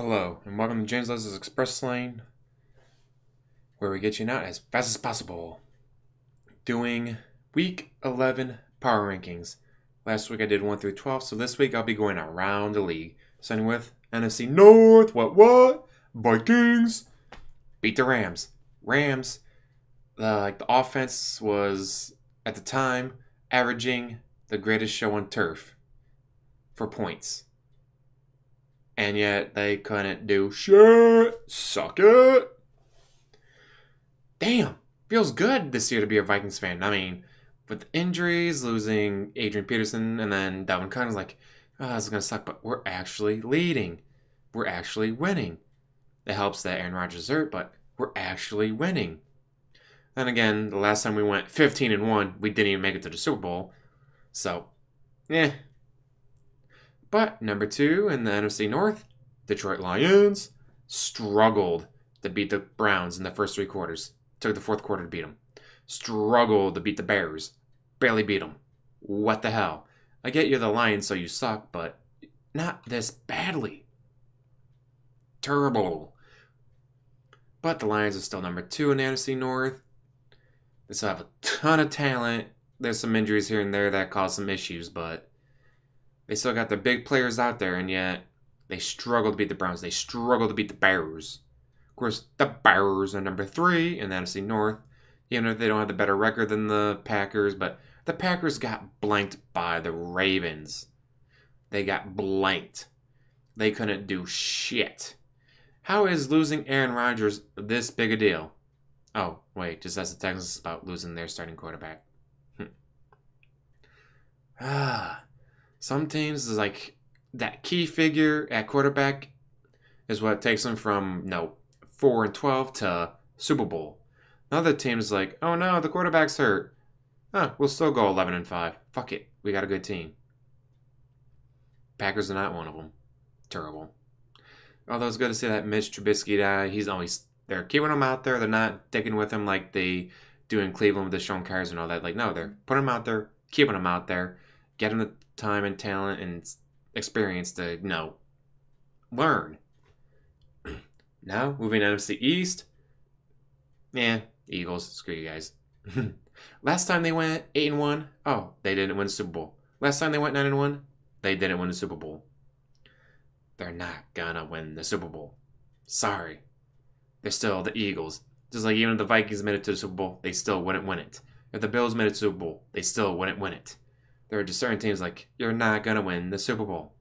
Hello, and welcome to James Leslie's Express Lane, where we get you out as fast as possible. Doing Week 11 Power Rankings. Last week I did 1 through 12, so this week I'll be going around the league. Starting with NFC North, what? Vikings beat the Rams. Rams, the offense was, at the time, averaging the greatest show on turf for points. And yet they couldn't do shit. Suck it. Damn. Feels good this year to be a Vikings fan. I mean, with injuries, losing Adrian Peterson, and then Dalvin Cook, like, oh, this is going to suck, but we're actually leading. We're actually winning. It helps that Aaron Rodgers is hurt, but we're actually winning. Then again, the last time we went 15-1, we didn't even make it to the Super Bowl. So, yeah. But number 2 in the NFC North, Detroit Lions, struggled to beat the Browns in the first 3 quarters. Took the fourth quarter to beat them. Struggled to beat the Bears. Barely beat them. What the hell? I get you're the Lions, so you suck, but not this badly. Terrible. But the Lions are still number 2 in the NFC North. They still have a ton of talent. There's some injuries here and there that cause some issues, but they still got their big players out there, and yet they struggle to beat the Browns. They struggle to beat the Bears. Of course, the Bears are number 3 in the NFC North. Even if they don't have the better record than the Packers, but the Packers got blanked by the Ravens. They got blanked. They couldn't do shit. How is losing Aaron Rodgers this big a deal? Oh, wait, just as the Texans about losing their starting quarterback. Some teams is like that key figure at quarterback is what takes them from 4-12 to Super Bowl. Another team is like, oh no, the quarterback's hurt. We'll still go 11-5. Fuck it, we got a good team. Packers are not one of them. Terrible. Although it's good to see that Mitch Trubisky guy. They're keeping him out there. They're not dicking with him like they do in Cleveland with Deshaun Kaiser and all that. Like, no, they're putting him out there, keeping him out there, getting the time and talent and experience to learn. Now moving to NFC East. Eagles, screw you guys. Last time they went 8-1, they didn't win the Super Bowl. Last time they went 9-1, they didn't win the Super Bowl. They're not gonna win the Super Bowl. Sorry. They're still the Eagles. Just like even if the Vikings made it to the Super Bowl, they still wouldn't win it. If the Bills made it to the Super Bowl, they still wouldn't win it. There are just certain teams like, you're not going to win the Super Bowl.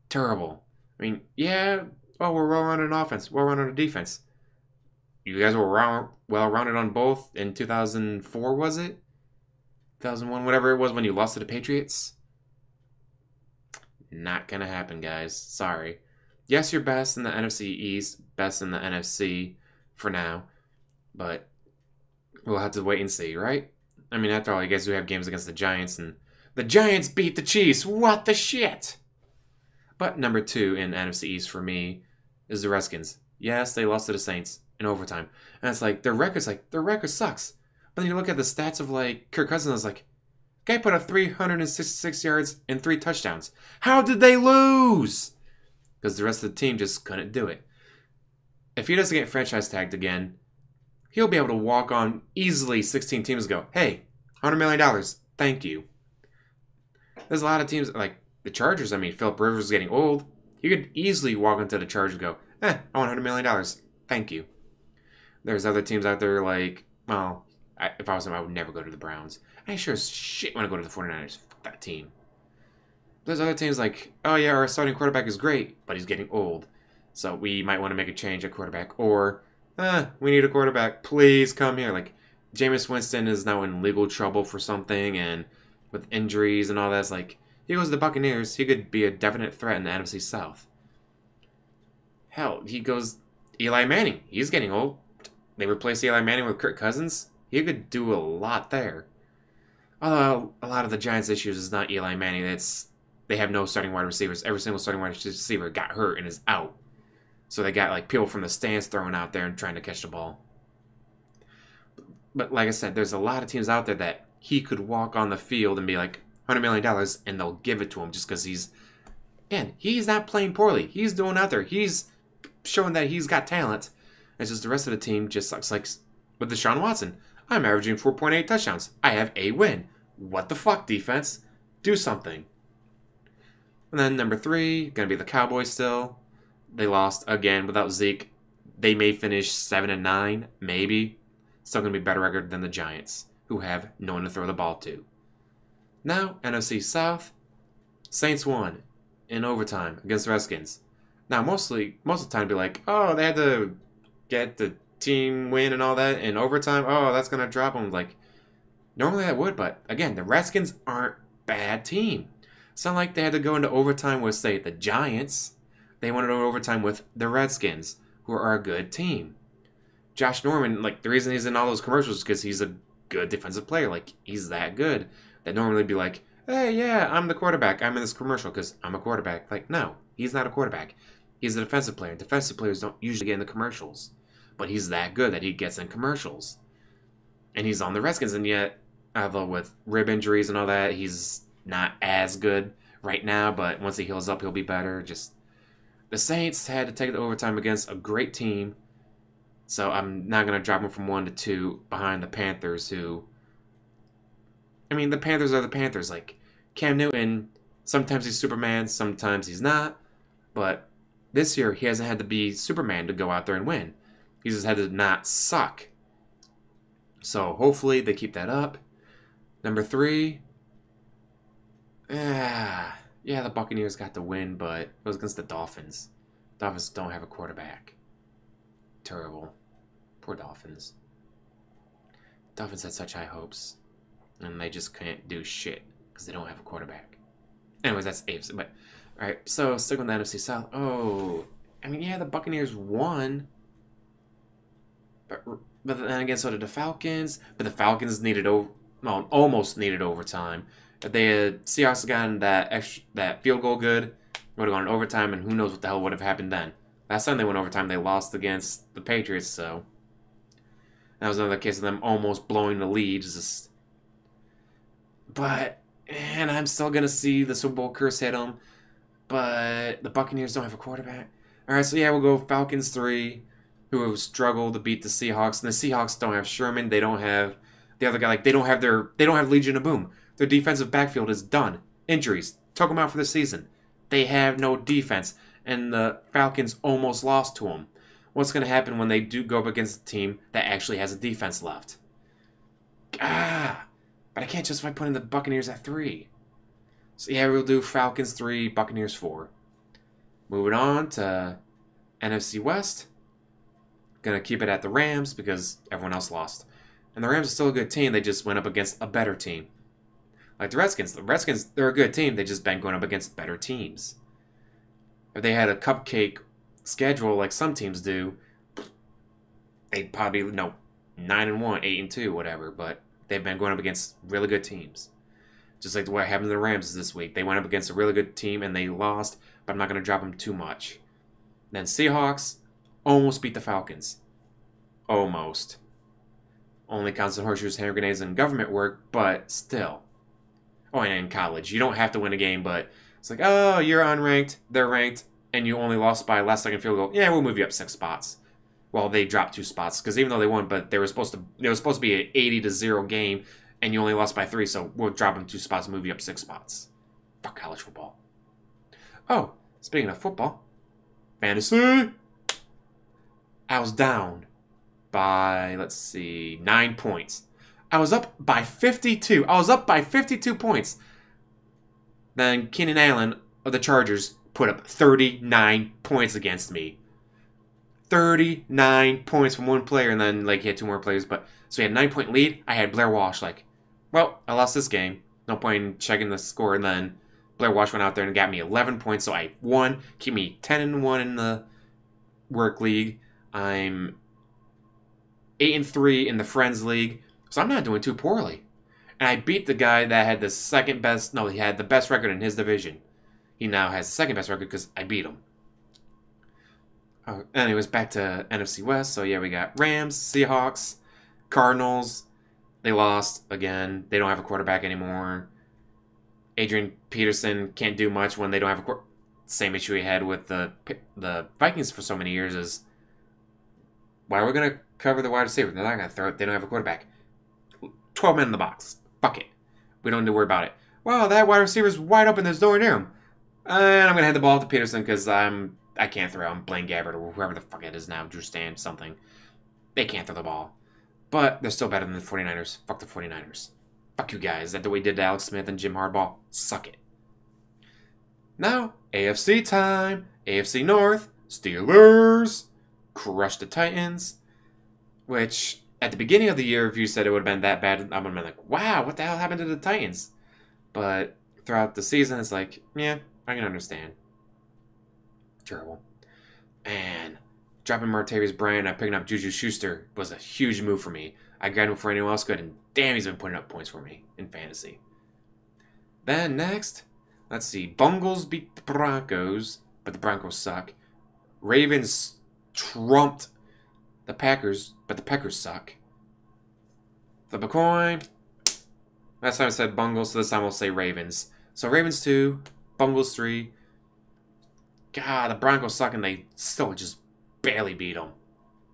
Terrible. I mean, we're well-rounded on offense, well-rounded on defense. You guys were well-rounded on both in 2004, was it? 2001, whatever it was when you lost to the Patriots? Not going to happen, guys. Sorry. Yes, you're best in the NFC East, best in the NFC for now, but we'll have to wait and see, right? I mean, after all, you guys do have games against the Giants, and the Giants beat the Chiefs. What the shit? But number 2 in NFC East for me is the Redskins. Yes, they lost to the Saints in overtime. And it's like, their record sucks. But then you look at the stats of, Kirk Cousins, it's like, guy put up 366 yards and 3 touchdowns. How did they lose? Because the rest of the team just couldn't do it. If he doesn't get franchise tagged again, he'll be able to walk on easily 16 teams and go, hey, $100 million, thank you. There's a lot of teams, like the Chargers. I mean, Philip Rivers is getting old. You could easily walk into the Chargers and go, I want $100 million, thank you. There's other teams out there like, if I was him, I would never go to the Browns. I sure as shit want to go to the 49ers. Fuck that team. There's other teams like, our starting quarterback is great, but he's getting old. So we might want to make a change at quarterback. Or, we need a quarterback. Please come here. Like, Jameis Winston is now in legal trouble for something, and with injuries and all that, it's like, he goes to the Buccaneers, he could be a definite threat in the NFC South. Hell, he goes Eli Manning. He's getting old. They replace Eli Manning with Kirk Cousins. He could do a lot there. Although, a lot of the Giants' issues is not Eli Manning. They have no starting wide receivers. Every single starting wide receiver got hurt and is out. So they got people from the stands thrown out there and trying to catch the ball. But like I said, there's a lot of teams out there that he could walk on the field and be like, $100 million, and they'll give it to him just because he's Again, he's not playing poorly. He's doing out there. He's showing that he's got talent. It's just the rest of the team just sucks. Like with Deshaun Watson, I'm averaging 4.8 touchdowns. I have a win. What the fuck, defense? Do something. And then number 3, gonna be the Cowboys still. They lost again without Zeke. They may finish 7-9, maybe. Still gonna be a better record than the Giants, who have no one to throw the ball to. Now, NFC South, Saints won in overtime against the Redskins. Now, most of the time, be like, oh, they had to get the team win and all that in overtime. Oh, that's gonna drop them. Like, normally that would, but again, the Redskins aren't a bad team. It's not like they had to go into overtime with, say, the Giants. They went into overtime with the Redskins, who are a good team. Josh Norman, like, the reason he's in all those commercials is because he's a good defensive player. Like, he's that good. That normally be like, hey, yeah, I'm the quarterback. I'm in this commercial because I'm a quarterback. Like, no, he's not a quarterback. He's a defensive player. Defensive players don't usually get in the commercials. But he's that good that he gets in commercials. And he's on the Redskins, and yet, although with rib injuries and all that, he's not as good right now, but once he heals up, he'll be better. Just the Saints had to take the overtime against a great team, so I'm not going to drop them from 1 to 2 behind the Panthers, who... I mean, the Panthers are the Panthers. Like, Cam Newton, sometimes he's Superman, sometimes he's not. But this year, he hasn't had to be Superman to go out there and win. He's just had to not suck. So, hopefully, they keep that up. Number 3. Yeah, the Buccaneers got the win, but it was against the Dolphins. Dolphins don't have a quarterback. Terrible. Poor Dolphins. Dolphins had such high hopes. And they just can't do shit because they don't have a quarterback. Anyways, that's AFC. But alright, so sticking with the NFC South. Oh, I mean, yeah, the Buccaneers won. But then again, so did the Falcons. But the Falcons almost needed overtime. If they had Seahawks gotten that field goal good, would have gone overtime, and who knows what the hell would have happened then. Last time they went overtime, they lost against the Patriots, so that was another case of them almost blowing the lead. But, and I'm still going to see the Super Bowl curse hit them. But the Buccaneers don't have a quarterback. Alright, so yeah, we'll go Falcons 3, who have struggled to beat the Seahawks. And the Seahawks don't have Sherman. They don't have the other guy. Like, they don't have Legion of Boom. Their defensive backfield is done. Injuries. Took them out for the season. They have no defense. And the Falcons almost lost to them. What's going to happen when they do go up against a team that actually has a defense left? But I can't justify putting the Buccaneers at 3. So yeah, we'll do Falcons 3, Buccaneers 4. Moving on to NFC West. Gonna keep it at the Rams because everyone else lost. And the Rams are still a good team, they just went up against a better team. Like the Redskins. The Redskins, they're a good team, they just been going up against better teams. If they had a cupcake schedule like some teams do, they'd probably, 9-1, 8-2, whatever, but they've been going up against really good teams. Just like what happened to the Rams this week. They went up against a really good team and they lost, but I'm not going to drop them too much. Then Seahawks almost beat the Falcons. Almost. Only counts in horseshoes, hand grenades, and government work, but still. Oh, and in college. You don't have to win a game, but it's like, oh, you're unranked, they're ranked, and you only lost by a last-second field goal. Yeah, we'll move you up 6 spots. Well, they dropped 2 spots, because even though they won, but it was supposed to be an 80-0 game, and you only lost by 3, so we'll drop them 2 spots and move you up 6 spots. Fuck college football. Oh, speaking of football, fantasy. I was down by, 9 points. I was up by 52. I was up by 52 points. Then Keenan Allen of the Chargers put up 39 points against me. 39 points from one player, and then he had 2 more players. But so he had a 9-point lead. I had Blair Walsh. Well, I lost this game. No point in checking the score. And then Blair Walsh went out there and got me 11 points, so I won. Keep me 10-1 in the work league. I'm 8-3 in the Friends League, so I'm not doing too poorly. And I beat the guy that had he had the best record in his division. He now has the second best record because I beat him. Anyways, back to NFC West. So yeah, we got Rams, Seahawks, Cardinals. They lost again. They don't have a quarterback anymore. Adrian Peterson can't do much when they don't have a quarterback. same issue we had with the Vikings for so many years is, why are we going to cover the wide receiver? They're not going to throw it. They don't have a quarterback. 12 men in the box. Fuck it. We don't need to worry about it. Wow, that wide receiver's wide open. There's nowhere near him. And I'm going to hand the ball to Peterson because I can't throw. I'm Blaine Gabbert or whoever the fuck it is now. Drew Stand, something. They can't throw the ball. But they're still better than the 49ers. Fuck the 49ers. Fuck you guys. That's what we did to Alex Smith and Jim Harbaugh. Suck it. Now, AFC time. AFC North. Steelers. Crushed the Titans. Which, at the beginning of the year, if you said it would have been that bad, I would have been like, wow, what the hell happened to the Titans? But throughout the season, it's like, yeah, I can understand. Terrible. And dropping Martavis Bryant and picking up Juju Schuster was a huge move for me. I grabbed him before anyone else could, and damn, he's been putting up points for me in fantasy. Then next, let's see. Bengals beat the Broncos, but the Broncos suck. Ravens trumped the Packers, but the Packers suck. Flip a coin. Last time I said Bengals, so this time we'll say Ravens. So Ravens 2, Bengals 3. God, the Broncos suck, and they still just barely beat them.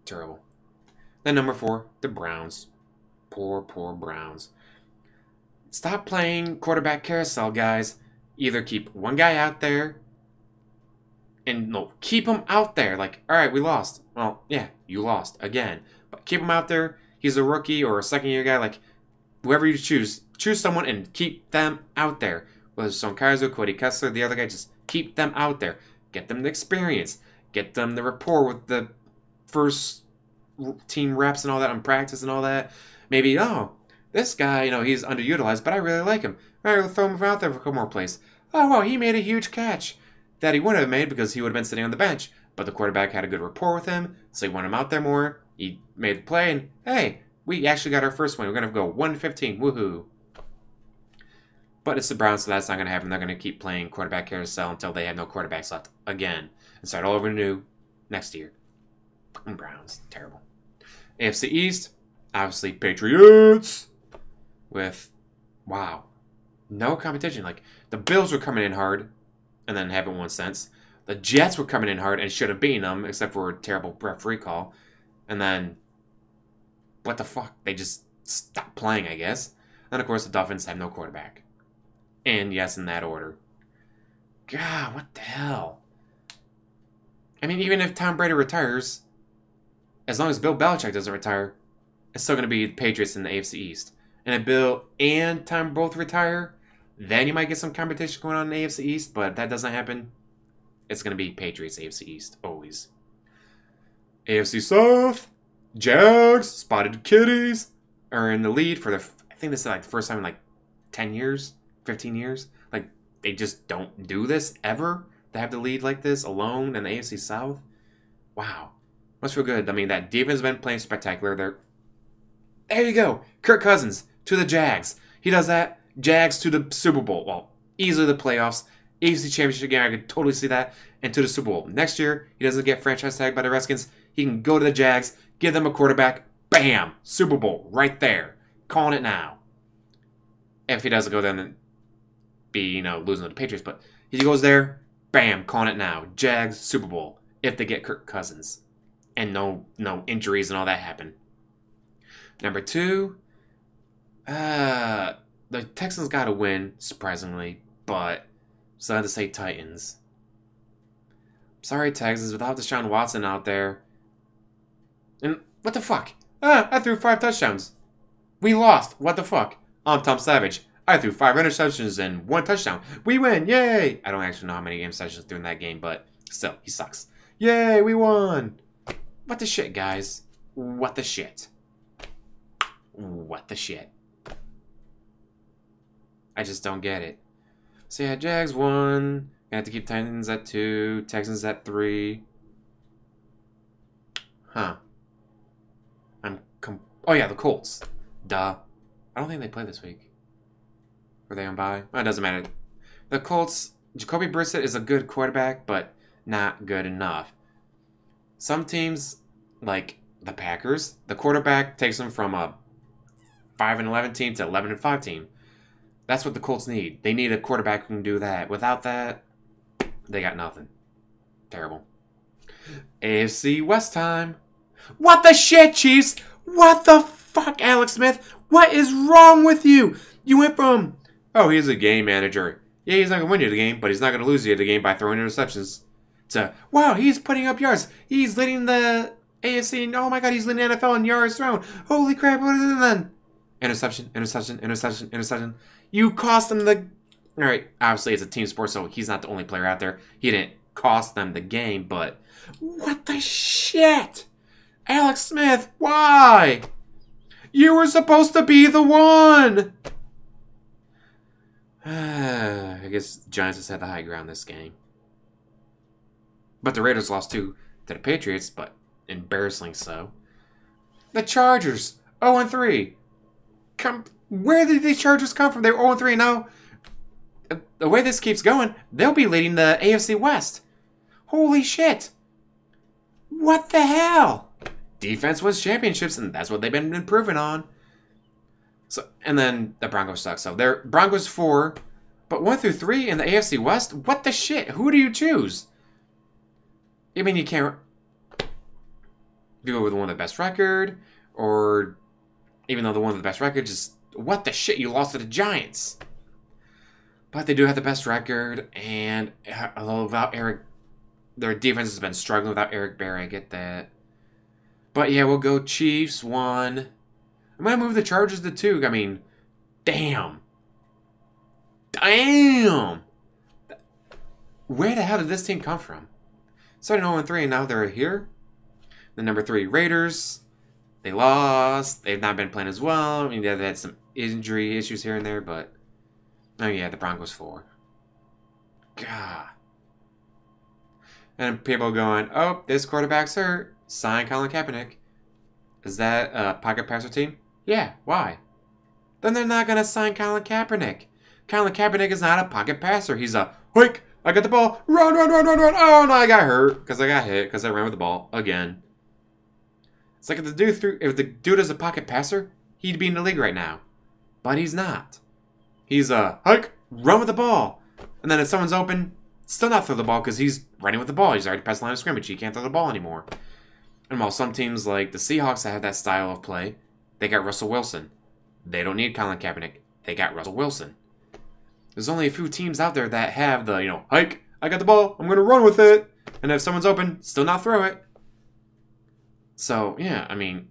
Terrible. Then number 4, the Browns. Poor Browns. Stop playing quarterback carousel, guys. Either keep one guy out there, and no, keep him out there. Like, all right, we lost. Well, yeah, you lost again. But keep him out there. He's a rookie or a second-year guy. Like, whoever you choose someone and keep them out there. Whether it's Son Kaiser, Cody Kessler, the other guy, just keep them out there. Get them the experience. Get them the rapport with the first team reps and all that on practice and all that. Maybe, oh, this guy, he's underutilized, but I really like him. All right, we'll throw him out there for a couple more plays. Oh, wow, he made a huge catch that he wouldn't have made because he would have been sitting on the bench. But the quarterback had a good rapport with him, so he wanted him out there more. He made the play, and hey, we actually got our first win. We're going to go 1-15. Woohoo. But it's the Browns, so that's not going to happen. They're going to keep playing quarterback carousel until they have no quarterbacks left again. And start all over new next year. Fucking Browns. Terrible. AFC East, obviously Patriots. With, wow, no competition. Like, the Bills were coming in hard and then haven't won since. The Jets were coming in hard and should have beaten them, except for a terrible referee call. And then, what the fuck? They just stopped playing, I guess. And, of course, the Dolphins have no quarterback. And, yes, in that order. God, what the hell? I mean, even if Tom Brady retires, as long as Bill Belichick doesn't retire, it's still going to be the Patriots in the AFC East. And if Bill and Tom both retire, then you might get some competition going on in the AFC East. But if that doesn't happen, it's going to be Patriots AFC East, always. AFC South, Jags, Spotted Kitties are in the lead for I think this is like the first time in like 10 years, 15 years. Like, they just don't do this ever. They have the lead like this alone in the AFC South. Wow. Must feel good. I mean, that defense has been playing spectacular. There you go. Kirk Cousins to the Jags. He does that. Jags to the Super Bowl. Well, easily the playoffs. AFC Championship game, I could totally see that. And to the Super Bowl. Next year, he doesn't get franchise tagged by the Redskins. He can go to the Jags, give them a quarterback. Bam! Super Bowl. Right there. Calling it now. If he doesn't go there, then be, losing to the Patriots. But he goes there, bam, calling it now. Jags, Super Bowl. If they get Kirk Cousins. And no injuries and all that happen. Number 2, the Texans got to win, surprisingly, but still had to say Titans. Sorry, Texans, without Deshaun Watson out there. And what the fuck? I threw 5 touchdowns. We lost. What the fuck? I'm Tom Savage. I threw 5 interceptions and 1 touchdown. We win. Yay! I don't actually know how many interceptions threw in that game, but still, he sucks. Yay, we won. What the shit, guys? What the shit? What the shit? I just don't get it. So yeah, Jags 1. Gonna have to keep Titans at 2. Texans at 3. Huh. Oh yeah, the Colts. Duh. I don't think they play this week. Were they on bye? Well, it doesn't matter. The Colts, Jacoby Brissett is a good quarterback, but not good enough. Some teams, like the Packers, the quarterback takes them from a 5-11 team to 11-5 team. That's what the Colts need. They need a quarterback who can do that. Without that, They got nothing. Terrible. AFC West time. What the shit, Chiefs? What the fuck, Alex Smith? What is wrong with you? You went from, oh, he's a game manager. Yeah, he's not going to win you the game, but he's not going to lose you the game by throwing interceptions. To, wow, he's putting up yards. He's leading the AFC, and oh my god, he's leading the NFL in yards thrown. Holy crap, what is it then? Interception, interception, interception, interception. You cost him the... Alright, obviously it's a team sport, so he's not the only player out there. He didn't cost them the game, but... What the shit? Alex Smith, why? You were supposed to be the one! I guess the Giants just had the high ground this game. But the Raiders lost too to the Patriots, but embarrassingly so. The Chargers, 0-3. Where did these Chargers come from? They were 0-3, and now, the way this keeps going, they'll be leading the AFC West. Holy shit. What the hell? Defense wins championships, and that's what they've been improving on. So, and then the Broncos suck. So they're Broncos 4, but 1-3 in the AFC West? What the shit? Who do you choose? I mean, you can't... You go with the one with the best record, or even though the one with the best record, just... What the shit? You lost to the Giants. But they do have the best record, and although without Eric... Their defense has been struggling without Eric Berry, I get that. But yeah, we'll go Chiefs 1. I'm going to move the Chargers to 2. I mean, damn. Damn! Where the hell did this team come from? Starting 0-3 and now they're here. The number 3 Raiders. They lost. They've not been playing as well. I mean, they had some injury issues here and there, but... Oh yeah, the Broncos 4. God. And people going, oh, this quarterback's hurt. Sign Colin Kaepernick. Is that a pocket passer team? Yeah, why? Then they're not going to sign Colin Kaepernick. Colin Kaepernick is not a pocket passer. He's a, hike, I got the ball, run, run, run, run, run. Oh, no, I got hurt because I got hit because I ran with the ball again. It's like if the dude is a pocket passer, he'd be in the league right now. But he's not. He's a, hike, run with the ball. And then if someone's open, still not throw the ball because he's running with the ball. He's already past the line of scrimmage. He can't throw the ball anymore. And while some teams like the Seahawks that have that style of play, they got Russell Wilson. They don't need Colin Kaepernick. They got Russell Wilson. There's only a few teams out there that have the, hike, I got the ball, I'm going to run with it. And if someone's open, still not throw it. So, yeah, I mean,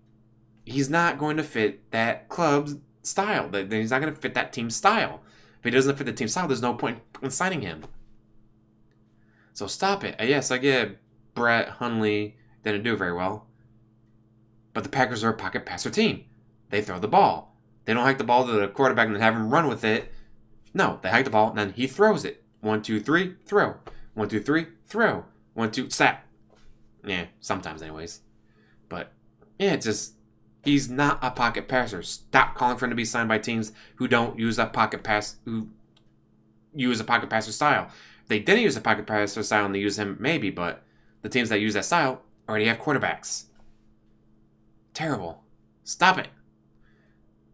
he's not going to fit that club's style. He's not going to fit that team's style. If he doesn't fit the team's style, there's no point in signing him. So stop it. Yes, I get Brett Hundley didn't do very well. But the Packers are a pocket passer team. They throw the ball. They don't hike the ball to the quarterback and then have him run with it. No, they hike the ball and then he throws it. 1, 2, 3, throw. 1, 2, 3, throw. 1, 2, snap. Yeah, sometimes anyways. But, yeah, it's just, he's not a pocket passer. Stop calling for him to be signed by teams who don't use a pocket pass, who use a pocket passer style. If they didn't use a pocket passer style and they use him, maybe, but the teams that use that style already have quarterbacks. Terrible. Stop it.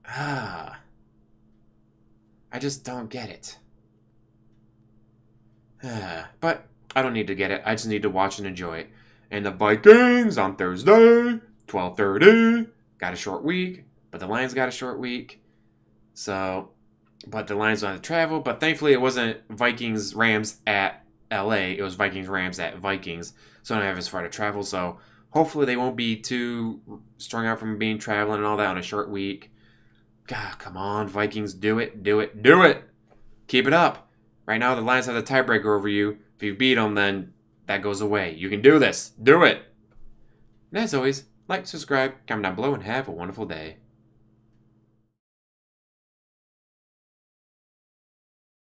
I just don't get it. But I don't need to get it. I just need to watch and enjoy it. And the Vikings on Thursday, 12:30. Got a short week, but the Lions got a short week. So, but the Lions don't have to travel. But thankfully, it wasn't Vikings-Rams at LA. It was Vikings-Rams at Vikings. So I don't have as far to travel. So hopefully they won't be too strung out from being traveling and all that on a short week. God, come on, Vikings, do it, do it, do it. Keep it up. Right now, the Lions have the tiebreaker over you. If you beat them, then that goes away. You can do this. Do it. And as always, like, subscribe, comment down below, and have a wonderful day.